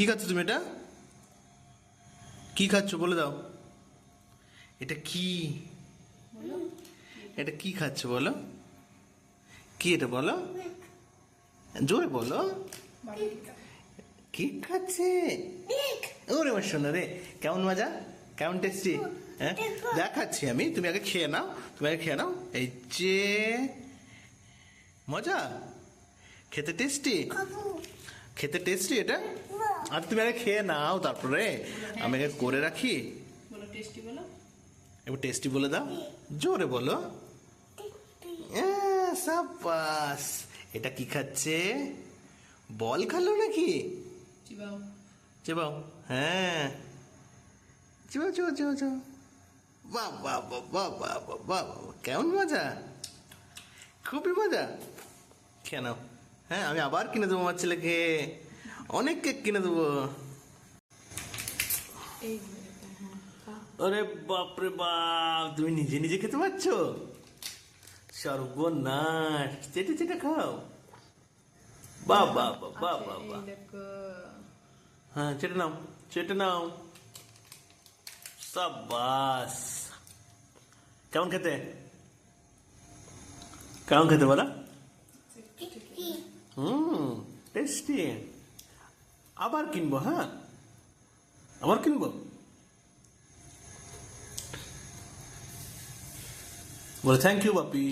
কি খাচ্ছ তুমি এটা? কি খাচ্ছ বলে দাও। এটা কি? এটা কি খাচ্ছ বলো? কি এটা বলো? জোরে বলো। কেক খাচ্ছে? ওরে আমার শোনা রে, কেমন মজা, কেমন টেস্টি। হ্যাঁ দেখাচ্ছি আমি, তুমি আগে খেয়ে নাও, তুমি আগে খেয়ে নাও। এই যে মজা, খেতে টেস্টি, খেতে টেস্টি এটা। আর তুমি আগে খেয়ে নাও, তারপরে আমি আগে করে রাখি। বলো টেস্টি বলো। এবার টেস্টি বলে দাও, জোরে বলো। সাবাস। এটা কি খাচ্ছে? বল খালো নাকি? চিবাও। চেবাও। হ্যাঁ, চেবাও চেবাও চেবাও চেবাও। বাহ বাহ বাহ বাহ বাহ বাহ বাহ বাহ, কেমন মজা, খুবই মজা। খেয়ে নাও। হ্যাঁ, আমি আবার কিনে দেবো আমার ছেলেকে, অনেক কেক কিনে দেবো। এই আরে বাপরে বাপ, তুমি নিজে নিজে খেতে পারছো? সর্বনাশ, চেটে চেটে খাও। বাহ বাহ বাহ বাহ বাহ বাহ। দেখো। হ্যাঁ, চেটে নাও, চেটে নাও। সাবাস। কেমন খেতে, কেমন খেতে বলো? টেস্টি। আবার কিনবো, হ্যাঁ আবার কিনবো। বলে থ্যাংক ইউ বাপি।